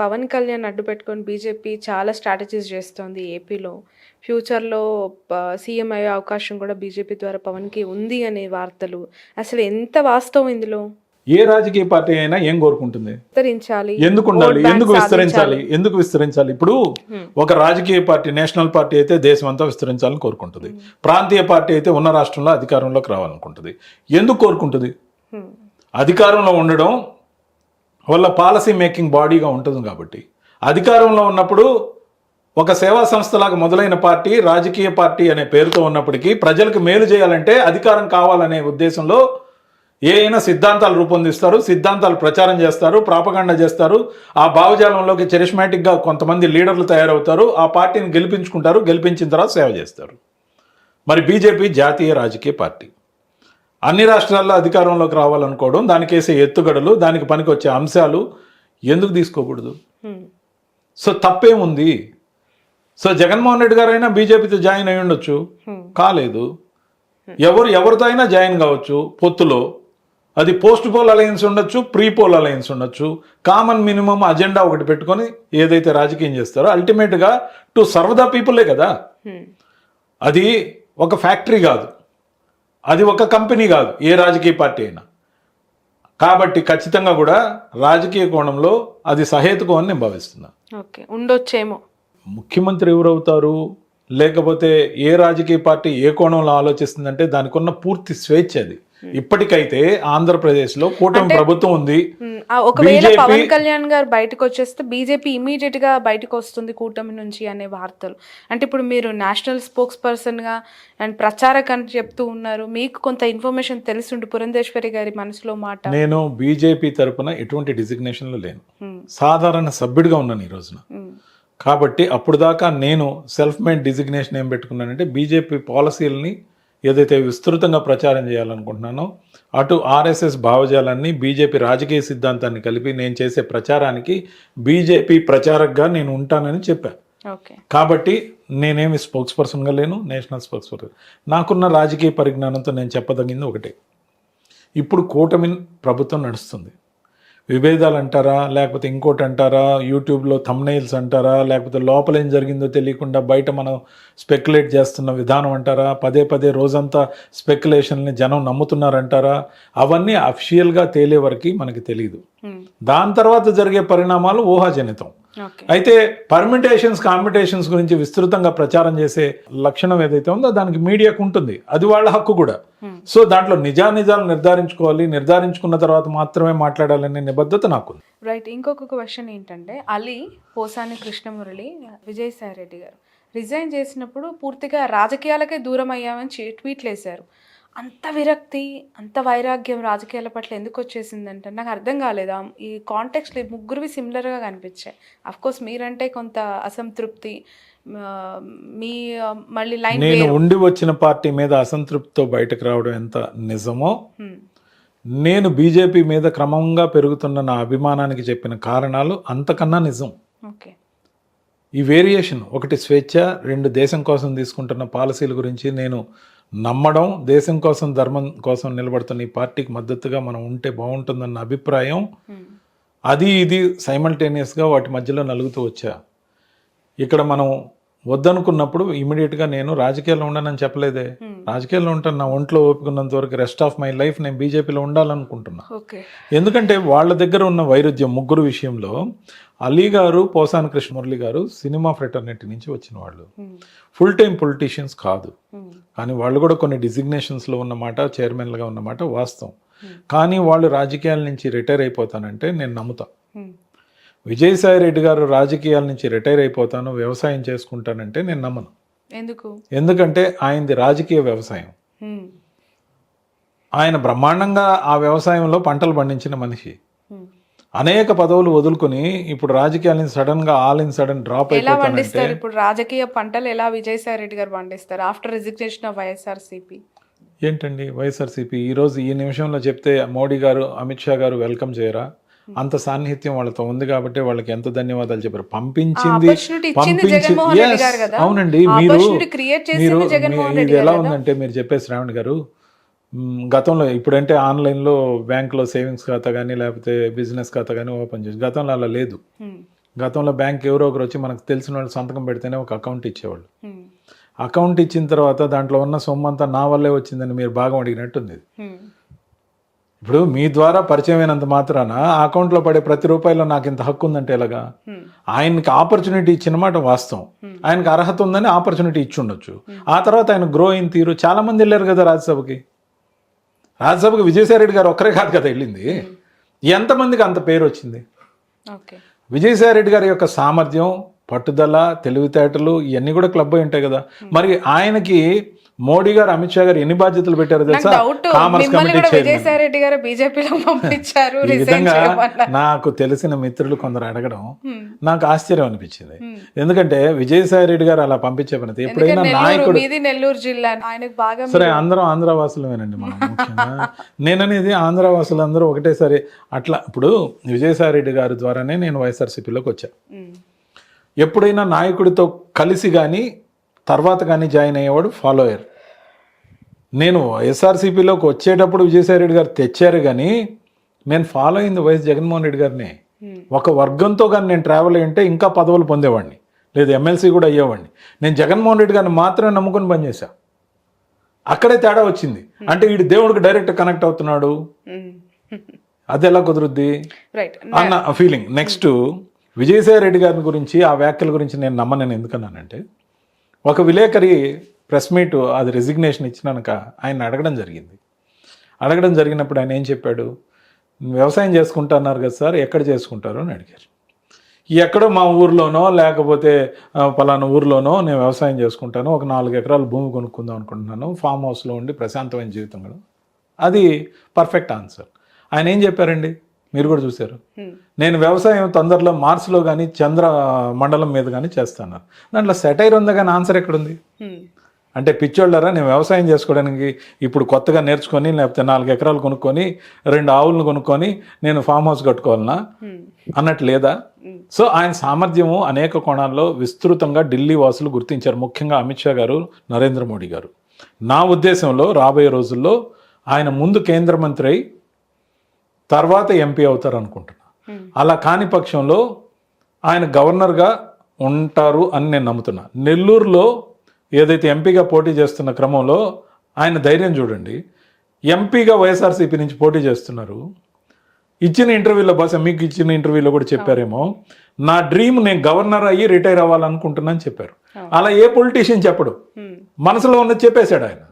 పవన్ కళ్యాణ్ అడ్డు పెట్టుకొని బీజేపీ చాలా స్ట్రాటజీస్ చేస్తోంది ఏపీలో. ఫ్యూచర్‌లో సీఎం అయ్యే అవకాశం కూడా బీజేపీ ద్వారా పవన్‌కి ఉంది అనే వార్తలు. అసలు ఎంత వాస్తవం ఇందులో? ఏ రాజకీయ పార్టీ అయినా ఏం కోరుకుంటుంది? విస్తరించాలి. ఎందుకు ఉండాలి? ఓట్ బ్యాంక్ ఎందుకు విస్తరించాలి? సాధించాలి. ఎందుకు విస్తరించాలి? ఇప్పుడు ఒక రాజకీయ పార్టీ, నేషనల్ పార్టీ అయితే దేశం అంతా విస్తరించాలని కోరుకుంటుంది. ప్రాంతీయ పార్టీ అయితే ఉన్న రాష్ట్రంలో అధికారంలోకి రావాలనుకుంటుంది. ఎందుకు కోరుకుంటుంది? హ్మ్. అధికారంలో ఉండడం వల్ల పాలసీ మేకింగ్ బాడీగా ఉంటుంది కాబట్టి. అధికారంలో ఉన్నప్పుడు ఒక సేవా సంస్థలాగా మొదలైన పార్టీ రాజకీయ పార్టీ అనే పేరుతో ఉన్నప్పటికీ ప్రజలకు మేలు చేయాలంటే అధికారం కావాలనే ఉద్దేశంలో అయినా సిద్ధాంతాలు రూపొందిస్తారు, సిద్ధాంతాలు ప్రచారం చేస్తారు, ప్రాపగండా చేస్తారు. ఆ భావజాలంలోకి చరిస్మాటిక్గా కొంతమంది లీడర్లు తయారవుతారు, ఆ పార్టీని గెలిపించుకుంటారు, గెలిపించిన తర్వాత సేవ చేస్తారు. మరి బీజేపీ జాతీయ రాజకీయ పార్టీ అన్ని రాష్ట్రాల్లో అధికారంలోకి రావాలనుకోవడం, దానికి వేసే ఎత్తుగడలు, దానికి పనికొచ్చే అంశాలు ఎందుకు తీసుకోకూడదు? సో తప్పేముంది? సో జగన్మోహన్ రెడ్డి గారు అయినా బీజేపీతో జాయిన్ అయి ఉండొచ్చు, కాలేదు. ఎవరితో అయినా జాయిన్ కావచ్చు పొత్తులో. అది పోస్ట్ పోల్ అలయన్స్ ఉండొచ్చు, ప్రీ పోల్ అలయన్స్ ఉండొచ్చు. కామన్ మినిమం అజెండా ఒకటి పెట్టుకొని ఏదైతే రాజకీయం చేస్తారో అల్టిమేట్గా టు సర్వ్ ద పీపులే కదా. అది ఒక ఫ్యాక్టరీ కాదు, అది ఒక కంపెనీ కాదు, ఏ రాజకీయ పార్టీ అయినా. కాబట్టి ఖచ్చితంగా కూడా రాజకీయ కోణంలో అది సహేతుకం అని నేను భావిస్తున్నా. ఓకే, ఉండొచ్చేమో. ముఖ్యమంత్రి ఎవరవుతారు, లేకపోతే ఏ రాజకీయ పార్టీ ఏ కోణంలో ఆలోచిస్తుందంటే దానికి ఉన్న పూర్తి స్వేచ్ఛ అది. ఇప్పటికైతే ఆంధ్రప్రదేశ్లో కూటమి ప్రభుత్వం ఉంది. ఒకవేళ పవన్ కళ్యాణ్ గారు బయటకు వచ్చేస్తే బీజేపీ ఇమీడియట్ గా బయటకు వస్తుంది కూటమి నుంచి అనే వార్తలు. అంటే ఇప్పుడు మీరు నేషనల్ స్పోక్స్ పర్సన్ గా అండ్ ప్రచారక్ అని చెప్తూ ఉన్నారు. మీకు కొంత ఇన్ఫర్మేషన్ తెలిసిండు పురంధేశ్వరి గారి మనసులో మాట. నేను బీజేపీ తరపున ఎటువంటి డిజిగ్నేషన్లు లేను, సాధారణ సభ్యుడిగా ఉన్నాను ఈ రోజున. కాబట్టి అప్పుడు దాకా నేను సెల్ఫ్ మేడ్ డిజిగ్నేషన్ ఏం పెట్టుకున్నానంటే బీజేపీ పాలసీలని ఏదైతే విస్తృతంగా ప్రచారం చేయాలనుకుంటున్నానో అటు ఆర్ఎస్ఎస్ భావజాలాన్ని బీజేపీ రాజకీయ సిద్ధాంతాన్ని కలిపి నేను చేసే ప్రచారానికి బీజేపీ ప్రచారక్గా నేను ఉంటానని చెప్పాను. కాబట్టి నేనేమి స్పోక్స్ పర్సన్గా లేను, నేషనల్ స్పోక్స్ పర్సన్. నాకున్న రాజకీయ పరిజ్ఞానంతో నేను చెప్పదగింది ఒకటే, ఇప్పుడు కూటమి ప్రభుత్వం నడుస్తుంది. విభేదాలు అంటారా, లేకపోతే ఇంకోటి అంటారా, యూట్యూబ్లో థంబ్నెయిల్స్ అంటారా, లేకపోతే లోపల ఏం జరిగిందో తెలియకుండా బయట మనం స్పెక్యులేట్ చేస్తున్న విధానం అంటారా, పదే పదే రోజంతా స్పెక్యులేషన్ని జనం నమ్ముతున్నారంటారా, అవన్నీ అఫిషియల్గా తేలే వరకు మనకి తెలియదు. దాని తర్వాత జరిగే పరిణామాలు ఊహాజనితం. అయితే పర్మిటేషన్స్, కాంపిటేషన్స్ గురించి విస్తృతంగా ప్రచారం చేసే లక్షణం ఏదైతే ఉందో దానికి మీడియాకు ఉంటుంది, అది వాళ్ళ హక్కు కూడా. సో దాంట్లో నిజాలు నిర్ధారించుకోవాలి, నిర్ధారించుకున్న తర్వాత మాత్రమే మాట్లాడాలనే నిబద్ధత నాకుంది. రైట్. ఇంకొక క్వశ్చన్ ఏంటంటే, అలీ, పోసాని కృష్ణమురళి, విజయసాయి రెడ్డి గారు రిజైన్ చేసినప్పుడు పూర్తిగా రాజకీయాలకే దూరం అయ్యామని ట్వీట్లు వేశారు. అంత విరక్తి, అంత వైరాగ్యం రాజకీయాల పట్ల ఎందుకు వచ్చేసిందంటే నాకు అర్థం కాలేదు. ఈ కాంటెక్స్ట్ ముగ్గురువి సిమిలర్గా కనిపించాయి. అఫ్కోర్స్ మీరంటే కొంత అసంతృప్తి, మీ మళ్ళీ లైన్. నేను ఉండి వచ్చిన పార్టీ మీద అసంతృప్తితో బయటకు రావడం ఎంత నిజమో, నేను బీజేపీ మీద క్రమంగా పెరుగుతున్న నా అభిమానానికి చెప్పిన కారణాలు అంతకన్నా నిజం. ఓకే. ఈ వేరియేషన్, ఒకటి స్వేచ్ఛ, రెండు దేశం కోసం తీసుకుంటున్న పాలసీల గురించి నేను నమ్మడం, దేశం కోసం ధర్మం కోసం నిలబడుతున్న ఈ పార్టీకి మద్దతుగా మనం ఉంటే బాగుంటుందన్న అభిప్రాయం, అది ఇది సైమల్టేనియస్గా వాటి మధ్యలో నలుగుతూ వచ్చా. ఇక్కడ మనం వద్దనుకున్నప్పుడు ఇమీడియట్గా నేను రాజకీయాల్లో ఉండనని చెప్పలేదే. రాజకీయాల్లో ఉంటాను, నా ఒంట్లో ఓపుకున్నంత వరకు రెస్ట్ ఆఫ్ మై లైఫ్ నేను బీజేపీలో ఉండాలనుకుంటున్నా. ఎందుకంటే వాళ్ళ దగ్గర ఉన్న వైరుధ్యం ముగ్గురు విషయంలో, అలీ గారు, పోసాని కృష్ణమురళి గారు సినిమా ఫ్రెటర్నిటీ నుంచి వచ్చిన వాళ్ళు, ఫుల్ టైం పొలిటీషియన్స్ కాదు. కానీ వాళ్ళు కూడా కొన్ని డిజిగ్నేషన్స్లో ఉన్నమాట, చైర్మన్లుగా ఉన్నమాట వాస్తవం. కానీ వాళ్ళు రాజకీయాల నుంచి రిటైర్ అయిపోతానంటే నేను నమ్ముతా. విజయసాయి రెడ్డి గారు రాజకీయాల నుంచి రిటైర్ అయిపోతాను, వ్యవసాయం చేసుకుంటానంటే నేను నమ్మను. ఎందుకంటే ఆయనది రాజకీయ వ్యవసాయం. ఆయన బ్రహ్మాండంగా ఆ వ్యవసాయంలో పంటలు పండించిన మనిషి. అనేక పదవులు వదులుకొని ఇప్పుడు రాజకీయాలని సడన్ గా ఆల్ ఇన్ సడన్ డ్రాప్ అయిపోతానంటే, ఇప్పుడు రాజకీయ పంటలు ఎలా విజయసాయి రెడ్డి గారు పండిస్తారు ఆఫ్టర్ రిజిగ్నేషన్ ఆఫ్ వైఎస్ఆర్సీపీ? ఏంటండి వైఎస్ఆర్సీపీ ఈరోజు ఈ నిమిషంలో చెప్తే మోడీ గారు, అమిత్ షా గారు వెల్కమ్ చేయరా? అంత సాన్నిహిత్యం వాళ్ళతో ఉంది కాబట్టి వాళ్ళకి ఎంత ధన్యవాదాలు చెప్పారు. పంపించింది. అవునండి. మీరు ఇది ఎలా ఉందంటే, మీరు చెప్పే శ్రావణ్ గారు, గతంలో ఇప్పుడంటే ఆన్లైన్లో బ్యాంకులో సేవింగ్స్ ఖాతా కానీ లేకపోతే బిజినెస్ ఖాతా కానీ ఓపెన్ చేసి, గతంలో అలా లేదు. గతంలో బ్యాంక్ ఎవరో ఒకరు వచ్చి మనకు తెలిసిన వాళ్ళు సంతకం పెడితేనే ఒక అకౌంట్ ఇచ్చేవాళ్ళు. అకౌంట్ ఇచ్చిన తర్వాత దాంట్లో ఉన్న సొమ్ము అంతా నా వల్లే వచ్చిందని మీరు బాగా అడిగినట్టుంది. ఇప్పుడు మీ ద్వారా పరిచయమైనంత మాత్రాన ఆ అకౌంట్లో పడే ప్రతి రూపాయలో నాకు ఇంత హక్కు ఉందంటే ఎలాగా? ఆయనకి ఆపర్చునిటీ ఇచ్చిన మాట వాస్తవం. ఆయనకి అర్హత ఉందని ఆపర్చునిటీ ఇచ్చి ఉండొచ్చు. ఆ తర్వాత ఆయన గ్రో అయిన తీరు చాలా మంది వెళ్ళారు కదా రాజ్యసభకి. రాజ్యసభకి విజయసాయిరెడ్డి గారు ఒక్కరే కాదు కదా వెళ్ళింది. ఎంతమందికి అంత పేరు వచ్చింది? విజయసాయిరెడ్డి గారి యొక్క సామర్థ్యం, పట్టుదల, తెలివితేటలు ఇవన్నీ కూడా క్లబ్ అయి ఉంటాయి కదా. మరి ఆయనకి మోడీ గారు, అమిత్ షా గారు ఎన్ని బాధ్యతలు పెట్టారో తెలుసా? Commerce committee chairman. ఈ విధంగా నాకు తెలిసిన మిత్రులు కొందరు అడగడం నాకు ఆశ్చర్యం అనిపించింది. ఎందుకంటే విజయసాయి రెడ్డి గారు అలా పంపించే పని ఎప్పుడైనా నాయకుడు, నెల్లూరు జిల్లా ఆయనకు బాగా, సరే అందరం ఆంధ్రవాసులమేనండి మనం ముఖ్యంగా. నేననేది ఆంధ్రవాసులు అందరూ ఒకటేసారి అట్లా. ఇప్పుడు విజయసాయి రెడ్డి గారి ద్వారానే నేను వైఎస్ఆర్సీపీలోకి వచ్చా. ఎప్పుడైనా నాయకుడితో కలిసి కానీ తర్వాత కానీ జాయిన్ అయ్యేవాడు ఫాలోయర్. నేను వైఎస్ఆర్సీపీలోకి వచ్చేటప్పుడు విజయసాయిరెడ్డి గారు తెచ్చారు, కానీ నేను ఫాలో అయింది వైఎస్ జగన్మోహన్ రెడ్డి గారిని. ఒక వర్గంతో కానీ నేను ట్రావెల్ అయ్యింటే ఇంకా పదవులు పొందేవాడిని, లేదు ఎమ్మెల్సీ కూడా అయ్యేవాడిని. నేను జగన్మోహన్ రెడ్డి గారిని మాత్రమే నమ్ముకొని పనిచేశా. అక్కడే తేడా వచ్చింది. అంటే వీడు దేవుడికి డైరెక్ట్ కనెక్ట్ అవుతున్నాడు, అది ఎలా కుదురుద్ది అన్న ఫీలింగ్. నెక్స్ట్ విజయసాయిరెడ్డి గారి గురించి, ఆ వ్యాఖ్యల గురించి నేను నమ్మనని ఎందుకన్నానంటే, ఒక విలేకరి ప్రెస్ మీట్ అది రెసిగ్నేషన్ ఇచ్చినాక ఆయన అడగడం జరిగినప్పుడు ఆయన ఏం చెప్పాడు? వ్యవసాయం చేసుకుంటున్నారు కదా సార్, ఎక్కడ చేసుకుంటారు అని అడిగారు. ఎక్కడో మా ఊర్లోనో లేకపోతే పలానా ఊర్లోనో నేను వ్యవసాయం చేసుకుంటాను, ఒక 4 ఎకరాల భూమి కొనుక్కుందాం అనుకుంటున్నాను, ఫామ్ హౌస్లో ఉండి ప్రశాంతమైన జీవితం కూడా. అది పర్ఫెక్ట్ ఆన్సర్. ఆయన ఏం చెప్పారండి, మీరు కూడా చూశారు. నేను వ్యవసాయం తొందరలో మార్స్లో కానీ చంద్ర మండలం మీద కానీ చేస్తాను. దాంట్లో సెటైర్ ఉందా కానీ ఆన్సర్ ఎక్కడుంది? అంటే పిచ్చోళ్ళరా, నేను వ్యవసాయం చేసుకోవడానికి ఇప్పుడు కొత్తగా నేర్చుకొని లేకపోతే 4 ఎకరాలు కొనుక్కొని 2 ఆవులను కొనుక్కొని నేను ఫామ్ హౌస్ కట్టుకోవాలన్నా అన్నట్టు లేదా? సో ఆయన సామర్థ్యము అనేక కోణాల్లో విస్తృతంగా ఢిల్లీ వాసులు గుర్తించారు, ముఖ్యంగా అమిత్ షా గారు, నరేంద్ర మోడీ గారు. నా ఉద్దేశంలో రాబోయే రోజుల్లో ఆయన ముందు కేంద్ర మంత్రి అయి తర్వాత ఎంపీ అవుతారు అనుకుంటున్నా. అలా కాని పక్షంలో ఆయన గవర్నర్గా ఉంటారు అని నేను నమ్ముతున్నా. నెల్లూరులో ఏదైతే ఎంపీగా పోటీ చేస్తున్న క్రమంలో ఆయన ధైర్యం చూడండి. ఎంపీగా వైఎస్ఆర్సీపీ నుంచి పోటీ చేస్తున్నారు. ఇచ్చిన ఇంటర్వ్యూలో, బహుశా మీకు ఇచ్చిన ఇంటర్వ్యూలో కూడా చెప్పారేమో, నా డ్రీమ్ నేను గవర్నర్ అయ్యి రిటైర్ అవ్వాలనుకుంటున్నా అని చెప్పారు. అలా ఏ పొలిటీషియన్ చెప్పడు, మనసులో ఉన్నది చెప్పేశాడు ఆయన.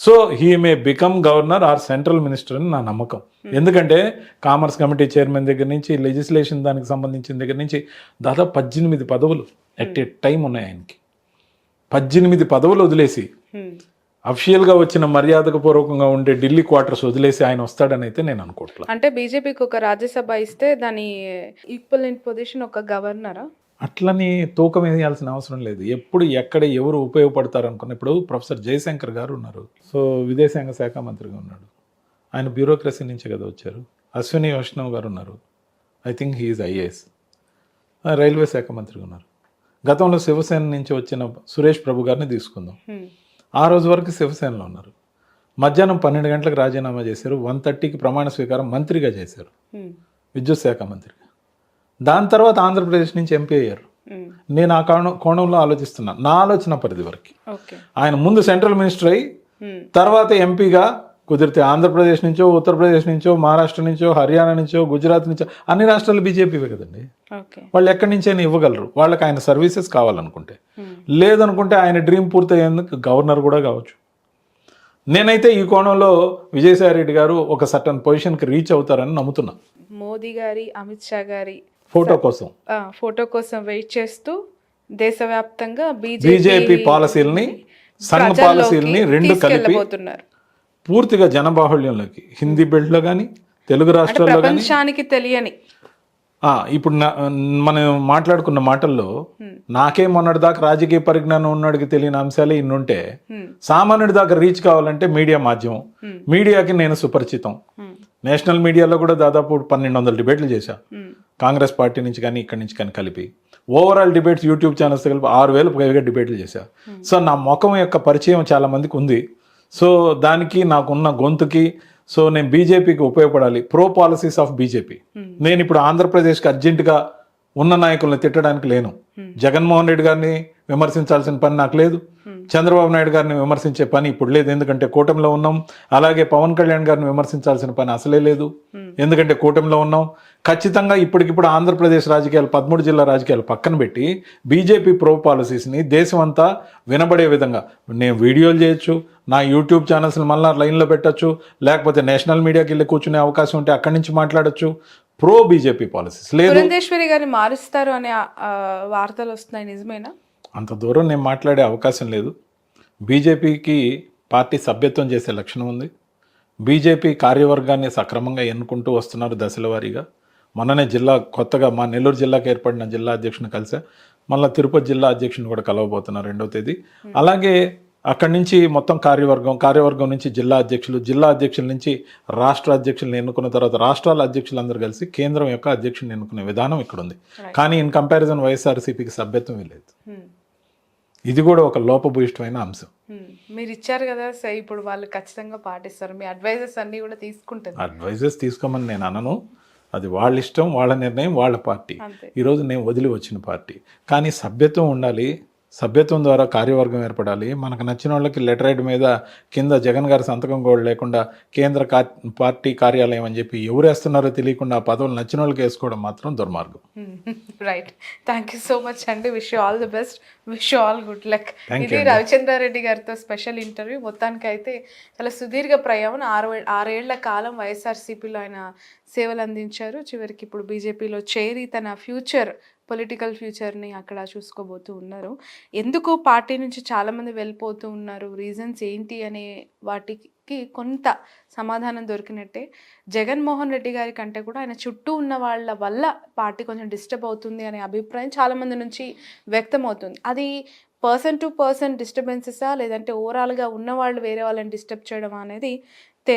So he may become governor or central minister అని నా నమ్మకం. ఎందుకంటే కామర్స్ కమిటీ చైర్మన్ దగ్గర నుంచి లెజిస్లేషన్ దానికి సంబంధించిన దగ్గర నుంచి దాదాపు 18 పదవులు ఎట్ ఏ టైం ఉన్నాయి ఆయనకి. 18 పదవులు వదిలేసి అఫిషియల్గా వచ్చిన మర్యాదకు పూర్వకంగా ఉండే ఢిల్లీ క్వార్టర్స్ వదిలేసి ఆయన వస్తాడని అయితే నేను అనుకోవట్లేదు. అంటే బీజేపీకి ఒక రాజ్యసభ ఇస్తే దాని ఈక్వలెంట్ పొజిషన్ ఒక గవర్నరా? అట్లని తూకం వేయాల్సిన అవసరం లేదు. ఎప్పుడు ఎక్కడ ఎవరు ఉపయోగపడతారు అనుకున్న, ఇప్పుడు ప్రొఫెసర్ జయశంకర్ గారు ఉన్నారు, సో విదేశాంగ శాఖ మంత్రిగా ఉన్నాడు, ఆయన బ్యూరోక్రసీ నుంచే కదా వచ్చారు. అశ్విని వైష్ణవ్ గారు ఉన్నారు, I think he is IAS, railway శాఖ మంత్రిగా ఉన్నారు. గతంలో శివసేన నుంచి వచ్చిన సురేష్ ప్రభు గారిని తీసుకుందాం, ఆ రోజు వరకు శివసేనలో ఉన్నారు. మధ్యాహ్నం 12 గంటలకు రాజీనామా చేశారు, 1:30కి ప్రమాణ స్వీకారం మంత్రిగా చేశారు, విద్యుత్ శాఖ మంత్రిగా. దాని తర్వాత ఆంధ్రప్రదేశ్ నుంచి ఎంపీ అయ్యారు. నేను ఆ కోణంలో ఆలోచిస్తున్నా, నా ఆలోచన పరిధి వరకు. ఆయన ముందు సెంట్రల్ మినిస్టర్ అయ్యి తర్వాత ఎంపీగా కుదిరితే ఆంధ్రప్రదేశ్ నుంచో, ఉత్తరప్రదేశ్ నుంచో, మహారాష్ట్ర నుంచో, హర్యానా నుంచో, గుజరాత్ నుంచో, అన్ని రాష్ట్రాలు బీజేపీవే కదండి. వాళ్ళు ఎక్కడి నుంచైనా ఇవ్వగలరు, వాళ్ళకి ఆయన సర్వీసెస్ కావాలనుకుంటే. లేదనుకుంటే ఆయన డ్రీమ్ పూర్తయ్యేందుకు గవర్నర్ కూడా కావచ్చు. నేనైతే ఈ కోణంలో విజయసాయి రెడ్డి గారు ఒక సర్టన్ పొజిషన్కి రీచ్ అవుతారని నమ్ముతున్నా. మోదీ గారి, అమిత్ షా గారి ఫోటో కోసం వెయిట్ చేస్తూ దేశవ్యాప్తంగా బీజేపీ పాలసీలని, సంఘ పాలసీలని రెండు కలిపి పూర్తిగా జనబాహుళ్యంలోకి, హిందీ బెల్ట్లో కానీ తెలుగు రాష్ట్రాల్లో కానీ ప్రపంచానికి తెలియని, ఇప్పుడు మనం మాట్లాడుకున్న మాటల్లో నాకే మొన్నటి దాకా రాజకీయ పరిజ్ఞానం ఉన్నడికి తెలియని అంశాలే ఇన్నుంటే సామాన్యుడి దాకా రీచ్ కావాలంటే మీడియా మాధ్యమం. మీడియాకి నేను సుపరిచితం. నేషనల్ మీడియాలో కూడా దాదాపు 1200 డిబేట్లు చేశా, కాంగ్రెస్ పార్టీ నుంచి కానీ ఇక్కడి నుంచి కానీ కలిపి. ఓవరాల్ డిబేట్స్ యూట్యూబ్ ఛానల్స్ కలిపి 6000 పైగా డిబేట్లు చేశా. సో నా ముఖం యొక్క పరిచయం చాలా మందికి ఉంది. సో దానికి నాకున్న గొంతుకి, సో నేను బీజేపీకి ఉపయోగపడాలి, ప్రో పాలసీస్ ఆఫ్ బీజేపీ. నేను ఇప్పుడు ఆంధ్రప్రదేశ్కి అర్జెంటుగా ఉన్న నాయకుల్ని తిట్టడానికి లేను. జగన్మోహన్ రెడ్డి గారిని విమర్శించాల్సిన పని నాకు లేదు, చంద్రబాబు నాయుడు గారిని విమర్శించే పని ఇప్పుడు లేదు, ఎందుకంటే కూటమిలో ఉన్నాం. అలాగే పవన్ కళ్యాణ్ గారిని విమర్శించాల్సిన పని అసలే లేదు, ఎందుకంటే కూటమిలో ఉన్నాం. ఖచ్చితంగా ఇప్పటికిప్పుడు ఆంధ్రప్రదేశ్ రాజకీయాలు 13 జిల్లా రాజకీయాలు పక్కన పెట్టి బీజేపీ ప్రో పాలసీస్ని దేశం అంతా వినబడే విధంగా నేను వీడియోలు చేయొచ్చు, నా యూట్యూబ్ ఛానల్స్ని మళ్ళీ లైన్లో పెట్టచ్చు, లేకపోతే నేషనల్ మీడియాకి వెళ్ళి కూర్చునే అవకాశం ఉంటే అక్కడి నుంచి మాట్లాడచ్చు. ప్రో బీజేపీ పాలసీస్ లేదు. పురంధేశ్వరి గారిని మారుస్తారు అనే వార్తలు వస్తున్నాయి, నిజమేనా? అంత దూరం నేను మాట్లాడే అవకాశం లేదు. బీజేపీకి పార్టీ సభ్యత్వం చేసే లక్షణం ఉంది. బీజేపీ కార్యవర్గాన్ని సక్రమంగా ఎన్నుకుంటూ వస్తున్నారు దశల వారీగా. మొన్ననే కొత్తగా మా నెల్లూరు జిల్లాకు ఏర్పడిన జిల్లా అధ్యక్షుని కలిసా, మళ్ళీ తిరుపతి జిల్లా అధ్యక్షుని కూడా కలవబోతున్నారు 2వ తేదీ. అలాగే అక్కడి నుంచి మొత్తం కార్యవర్గం నుంచి జిల్లా అధ్యక్షుల నుంచి రాష్ట్ర అధ్యక్షులను ఎన్నుకున్న తర్వాత రాష్ట్రాల అధ్యక్షులందరూ కలిసి కేంద్రం యొక్క అధ్యక్షుని ఎన్నుకునే విధానం ఇక్కడ ఉంది. కానీ ఇన్ కంపారిజన్ వైఎస్ఆర్సీపీకి సభ్యత్వం లేదు. ఇది కూడా ఒక లోపభూయిష్టమైన అంశం. మీరు ఇచ్చారు కదా, ఇప్పుడు వాళ్ళు ఖచ్చితంగా పాటిస్తారు, మీ అడ్వైజెస్ అన్ని కూడా తీసుకుంటారు. అడ్వైజెస్ తీసుకోమని నేను అనను, అది వాళ్ళ ఇష్టం, వాళ్ళ నిర్ణయం, వాళ్ళ పార్టీ. ఈరోజు నేను వదిలి వచ్చిన పార్టీ. కానీ సభ్యత్వం ఉండాలి, సభ్యత్వం ద్వారా కార్యవర్గం ఏర్పడాలి. మనకు నచ్చిన వాళ్ళకి లెటర్ హెడ్ మీద కింద జగన్ గారి సంతకం కూడా లేకుండా కేంద్ర పార్టీ కార్యాలయం అని చెప్పి ఎవరు వేస్తున్నారో తెలియకుండా ఆ పదవులు నచ్చిన వాళ్ళకి వేసుకోవడం మాత్రం దుర్మార్గం. Right, thank you so much అండి. Wish you all the best, wish you all good luck. ఇది రవిచంద్రారెడ్డి గారితో స్పెషల్ ఇంటర్వ్యూ. మొత్తానికి అయితే చాలా సుదీర్ఘ ప్రయాణం, 6 ఏళ్ల కాలం వైఎస్ఆర్సీపీలో ఆయన సేవలు అందించారు. చివరికి ఇప్పుడు బీజేపీలో చేరి తన పొలిటికల్ ఫ్యూచర్ని అక్కడ చూసుకోబోతూ ఉన్నారు. ఎందుకు పార్టీ నుంచి చాలామంది వెళ్ళిపోతూ ఉన్నారు, రీజన్స్ ఏంటి అనే వాటికి కొంత సమాధానం దొరికినట్టే. జగన్మోహన్ రెడ్డి గారి కంటే కూడా ఆయన చుట్టూ ఉన్న వాళ్ళ వల్ల పార్టీ కొంచెం డిస్టర్బ్ అవుతుంది అనే అభిప్రాయం చాలామంది నుంచి వ్యక్తం అవుతుంది. అది పర్సన్ టు పర్సన్ డిస్టర్బెన్సెసా, లేదంటే ఓవరాల్గా ఉన్నవాళ్ళు వేరే వాళ్ళని డిస్టర్బ్ చేయడం అనేది